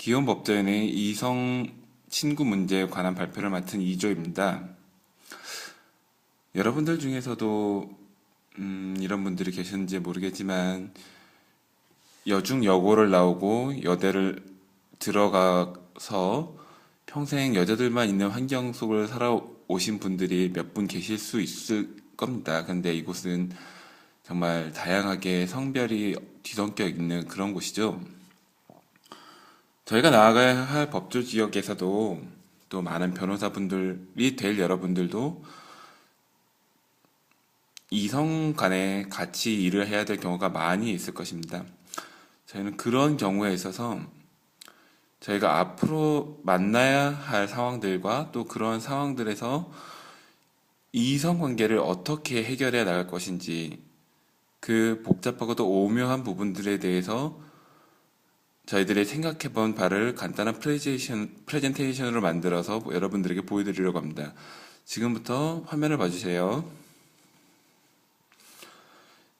기혼 법조인의 이성 친구 문제에 관한 발표를 맡은 이조입니다. 여러분들 중에서도 이런 분들이 계셨는지 모르겠지만 여중 여고를 나오고 여대를 들어가서 평생 여자들만 있는 환경 속을 살아오신 분들이 몇 분 계실 수 있을 겁니다. 근데 이곳은 정말 다양하게 성별이 뒤섞여 있는 그런 곳이죠. 저희가 나아가야 할 법조 지역에서도 또 많은 변호사분들이 될 여러분들도 이성 간에 같이 일을 해야 될 경우가 많이 있을 것입니다. 저희는 그런 경우에 있어서 저희가 앞으로 만나야 할 상황들과 또 그런 상황들에서 이성 관계를 어떻게 해결해 나갈 것인지 그 복잡하고도 오묘한 부분들에 대해서 저희들이 생각해 본 바를 간단한 프레젠테이션으로 만들어서 여러분들에게 보여드리려고 합니다. 지금부터 화면을 봐주세요.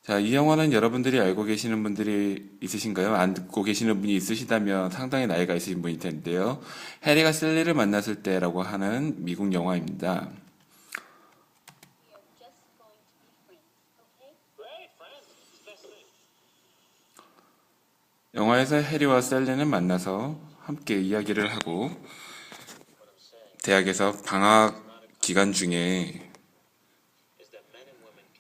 자, 이 영화는 여러분들이 알고 계시는 분들이 있으신가요? 안 듣고 계시는 분이 있으시다면 상당히 나이가 있으신 분일 텐데요. 해리가 셀리를 만났을 때라고 하는 미국 영화입니다. 영화에서 해리와 셀리는 만나서 함께 이야기를 하고 대학에서 방학 기간 중에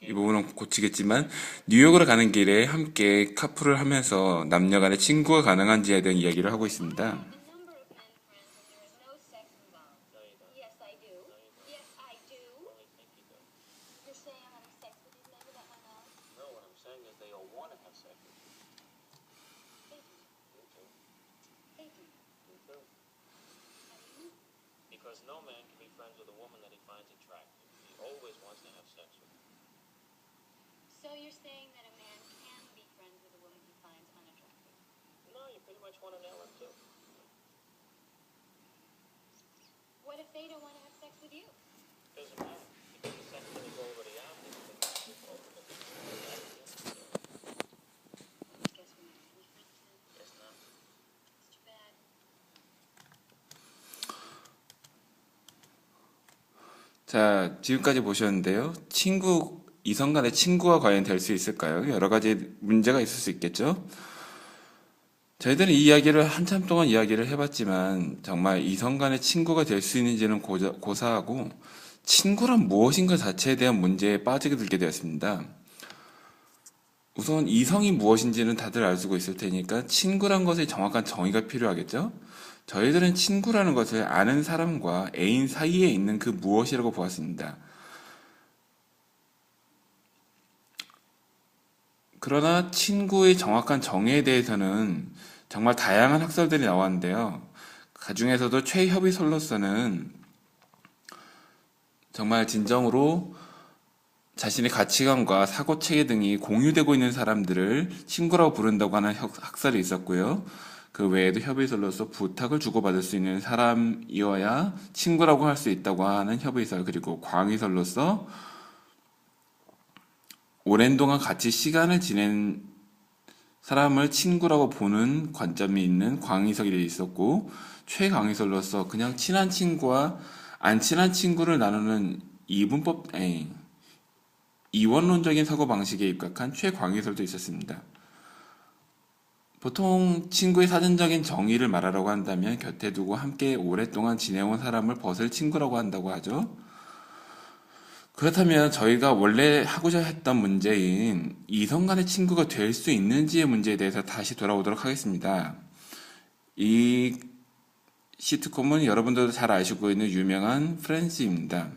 이 부분은 고치겠지만 뉴욕으로 가는 길에 함께 카풀을 하면서 남녀 간의 친구가 가능한지에 대한 이야기를 하고 있습니다. Because no man can be friends with a woman that he finds attractive. He always wants to have sex with her. So you're saying that a man can be friends with a woman he finds unattractive? No, you pretty much want to nail him too. What if they don't want to have sex with you? Doesn't matter. Because the sex is already out there. Guess we're not really friends then. Yes, no. It's too bad. 자, 지금까지 보셨는데요. 이성 간의 친구가 과연 될 수 있을까요? 여러 가지 문제가 있을 수 있겠죠? 저희들은 이 이야기를 한참 동안 이야기를 해봤지만 정말 이성 간의 친구가 될 수 있는지는 고사하고 친구란 무엇인가 자체에 대한 문제에 빠지게 들게 되었습니다. 우선 이성이 무엇인지는 다들 알고 있을 테니까 친구란 것의 정확한 정의가 필요하겠죠? 저희들은 친구라는 것을 아는 사람과 애인 사이에 있는 그 무엇이라고 보았습니다. 그러나 친구의 정확한 정의에 대해서는 정말 다양한 학설들이 나왔는데요. 그 중에서도 최협의설로서는 정말 진정으로 자신의 가치관과 사고체계 등이 공유되고 있는 사람들을 친구라고 부른다고 하는 학설이 있었고요. 그 외에도 협의설로서 부탁을 주고받을 수 있는 사람이어야 친구라고 할 수 있다고 하는 협의설, 그리고 광의설로서 오랜 동안 같이 시간을 지낸 사람을 친구라고 보는 관점이 있는 광의설이 있었고, 최광의설로서 그냥 친한 친구와 안 친한 친구를 나누는 이원론적인 사고방식에 입각한 최광의설도 있었습니다. 보통 친구의 사전적인 정의를 말하라고 한다면 곁에 두고 함께 오랫동안 지내온 사람을 벗을 친구라고 한다고 하죠. 그렇다면 저희가 원래 하고자 했던 문제인 이성 간의 친구가 될 수 있는지의 문제에 대해서 다시 돌아오도록 하겠습니다. 이 시트콤은 여러분들도 잘 아시고 있는 유명한 프렌즈입니다.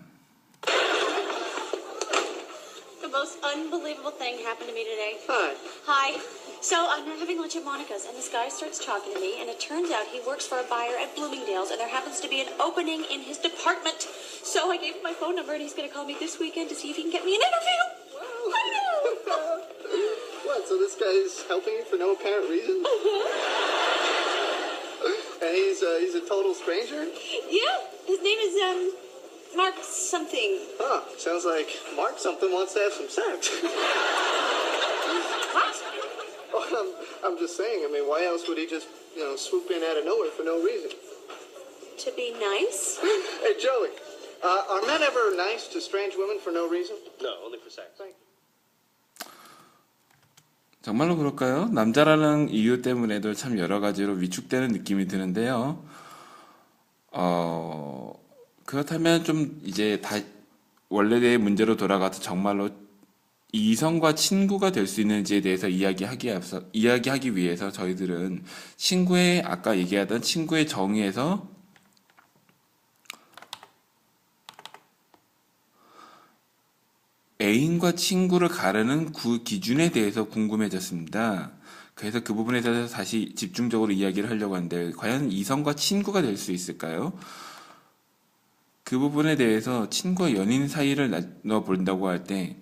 The most unbelievable thing happened to me today. Hi. Hi. So I'm having lunch at Monica's, and this guy starts talking to me, and it turns out he works for a buyer at Bloomingdale's, and there happens to be an opening in his department. So I gave him my phone number, and he's going to call me this weekend to see if he can get me an interview. I know. What, so this guy's helping you for no apparent reason? And he's a total stranger? Yeah, his name is, Mark something. Huh, sounds like Mark something wants to have some sex. What? Oh, I'm just saying, I mean, why else would he just swoop in out of nowhere for no reason. To be nice? Hey, Joey, are men ever nice to strange women for no reason? No, only for sex. Thank you. 정말로 그럴까요? 남자라는 이유 때문에도 참 여러 가지로 위축되는 느낌이 드는데요. 그렇다면 좀 이제 원래의 문제로 돌아가서 정말로 이성과 친구가 될 수 있는지에 대해서 이야기하기 위해서 저희들은 아까 얘기하던 친구의 정의에서 애인과 친구를 가르는 그 기준에 대해서 궁금해졌습니다. 그래서 그 부분에 대해서 다시 집중적으로 이야기를 하려고 하는데, 과연 이성과 친구가 될 수 있을까요? 그 부분에 대해서 친구와 연인 사이를 나눠 본다고 할 때,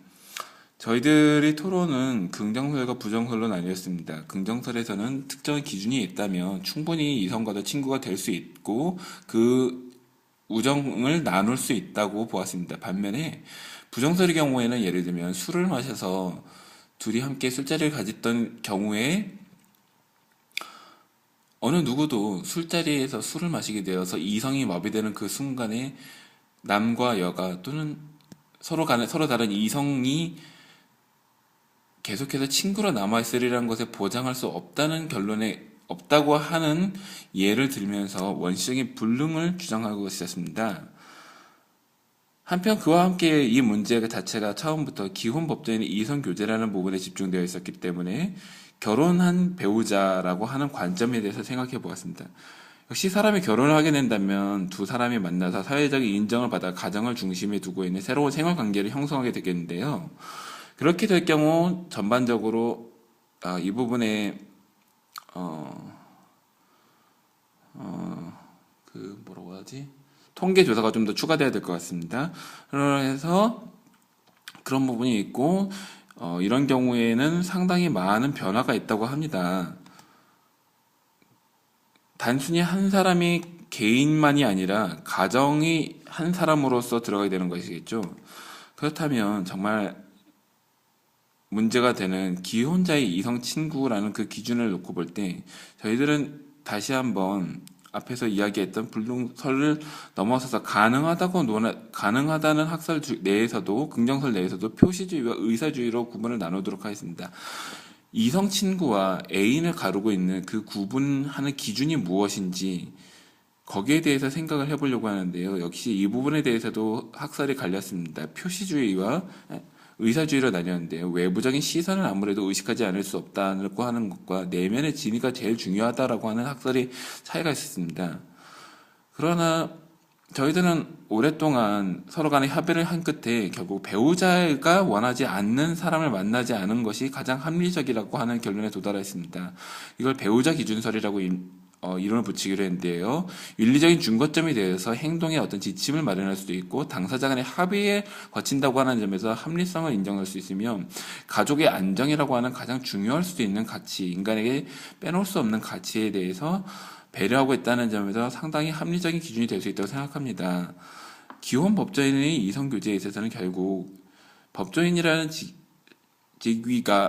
저희들의 토론은 긍정설과 부정설로 나뉘었습니다. 긍정설에서는 특정한 기준이 있다면 충분히 이성과도 친구가 될 수 있고, 그 우정을 나눌 수 있다고 보았습니다. 반면에 부정설의 경우에는 예를 들면 술을 마셔서 둘이 함께 술자리를 가졌던 경우에 어느 누구도 술자리에서 술을 마시게 되어서 이성이 마비되는 그 순간에 남과 여가 또는 서로 다른 이성이 계속해서 친구로 남아있으리라는 것에 보장할 수 없다는 결론에 없다고 하는 예를 들면서 원시적인 불능을 주장하고 있었습니다. 한편 그와 함께 이 문제 자체가 처음부터 기혼 법조인의 이성교제라는 부분에 집중되어 있었기 때문에 결혼한 배우자라고 하는 관점에 대해서 생각해 보았습니다. 역시 사람이 결혼을 하게 된다면 두 사람이 만나서 사회적인 인정을 받아 가정을 중심에 두고 있는 새로운 생활관계를 형성하게 되겠는데요. 그렇게 될 경우 전반적으로 이 부분에 뭐라고 하지? 통계 조사가 좀 더 추가돼야 될 것 같습니다. 그래서 그런 부분이 있고 이런 경우에는 상당히 많은 변화가 있다고 합니다. 단순히 한 사람이 개인만이 아니라 가정이 한 사람으로서 들어가게 되는 것이겠죠. 그렇다면 정말 문제가 되는 기혼자의 이성 친구라는 그 기준을 놓고 볼 때 저희들은 다시 한번 앞에서 이야기했던 불능설을 넘어서서 가능하다는 학설 내에서도 긍정설 내에서도 표시주의와 의사주의로 구분을 나누도록 하겠습니다. 이성 친구와 애인을 가르고 있는 그 구분하는 기준이 무엇인지 거기에 대해서 생각을 해보려고 하는데요. 역시 이 부분에 대해서도 학설이 갈렸습니다. 표시주의와 의사주의로 나뉘었는데요. 외부적인 시선을 아무래도 의식하지 않을 수 없다고 하는 것과 내면의 진위가 제일 중요하다라고 하는 학설이 차이가 있었습니다. 그러나 저희들은 오랫동안 서로 간에 협의를 한 끝에 결국 배우자가 원하지 않는 사람을 만나지 않은 것이 가장 합리적이라고 하는 결론에 도달했습니다. 이걸 배우자 기준설이라고 이름을 붙이기로 했는데요. 윤리적인 중거점에 대해서 행동의 어떤 지침을 마련할 수도 있고 당사자 간의 합의에 거친다고 하는 점에서 합리성을 인정할 수 있으며 가족의 안정이라고 하는 가장 중요할 수도 있는 가치, 인간에게 빼놓을 수 없는 가치에 대해서 배려하고 있다는 점에서 상당히 합리적인 기준이 될 수 있다고 생각합니다. 기혼 법조인의 이성교제에 있어서는 결국 법조인이라는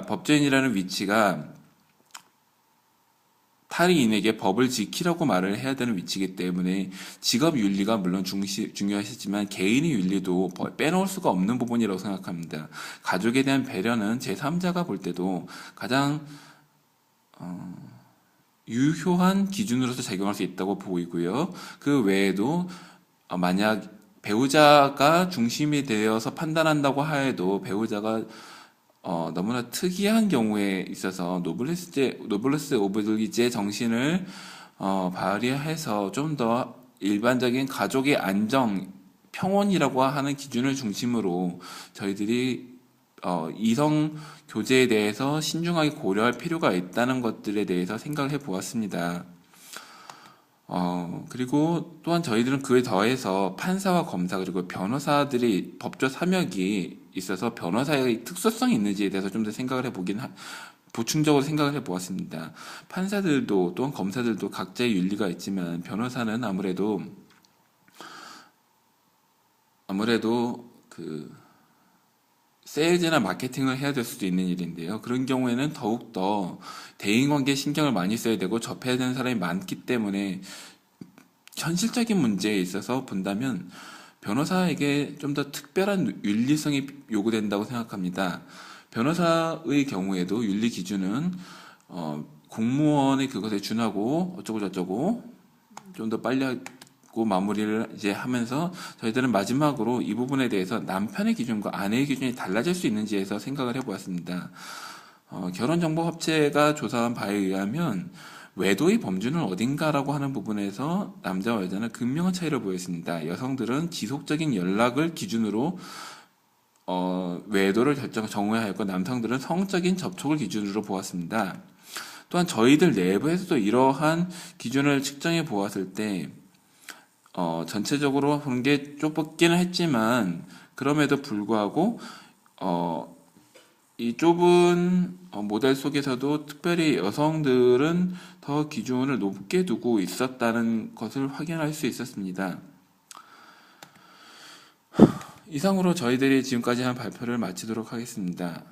법조인이라는 위치가 타인에게 법을 지키라고 말을 해야 되는 위치이기 때문에 직업 윤리가 물론 중요하시지만 개인의 윤리도 빼놓을 수가 없는 부분이라고 생각합니다. 가족에 대한 배려는 제3자가 볼 때도 가장 유효한 기준으로서 작용할 수 있다고 보이고요. 그 외에도 만약 배우자가 중심이 되어서 판단한다고 하여도 배우자가 너무나 특이한 경우에 있어서 노블레스 오브리제 정신을 발휘해서 좀 더 일반적인 가족의 안정, 평온이라고 하는 기준을 중심으로 저희들이 이성 교제에 대해서 신중하게 고려할 필요가 있다는 것들에 대해서 생각을 해보았습니다. 그리고 또한 저희들은 그에 더해서 판사와 검사 그리고 변호사들이 법조 사명이 있어서 변호사의 특수성이 있는지에 대해서 좀 더 생각을 보충적으로 생각을 해보았습니다. 판사들도 또한 검사들도 각자의 윤리가 있지만 변호사는 아무래도 그 세일즈나 마케팅을 해야 될 수도 있는 일인데요. 그런 경우에는 더욱더 대인관계에 신경을 많이 써야 되고 접해야 되는 사람이 많기 때문에 현실적인 문제에 있어서 본다면 변호사에게 좀 더 특별한 윤리성이 요구된다고 생각합니다. 변호사의 경우에도 윤리 기준은 공무원의 그것에 준하고 어쩌고 저쩌고 좀 더 빨리 하고 마무리를 이제 하면서 저희들은 마지막으로 이 부분에 대해서 남편의 기준과 아내의 기준이 달라질 수 있는지에서 생각을 해보았습니다. 결혼정보업체가 조사한 바에 의하면 외도의 범주는 어딘가라고 하는 부분에서 남자와 여자는 극명한 차이를 보였습니다. 여성들은 지속적인 연락을 기준으로 외도를 정의하였고 남성들은 성적인 접촉을 기준으로 보았습니다. 또한 저희들 내부에서도 이러한 기준을 측정해 보았을 때 전체적으로 보는 게 좁기는 했지만 그럼에도 불구하고 이 좁은 모델 속에서도 특별히 여성들은 더 기준을 높게 두고 있었다는 것을 확인할 수 있었습니다. 이상으로 저희들이 지금까지 한 발표를 마치도록 하겠습니다.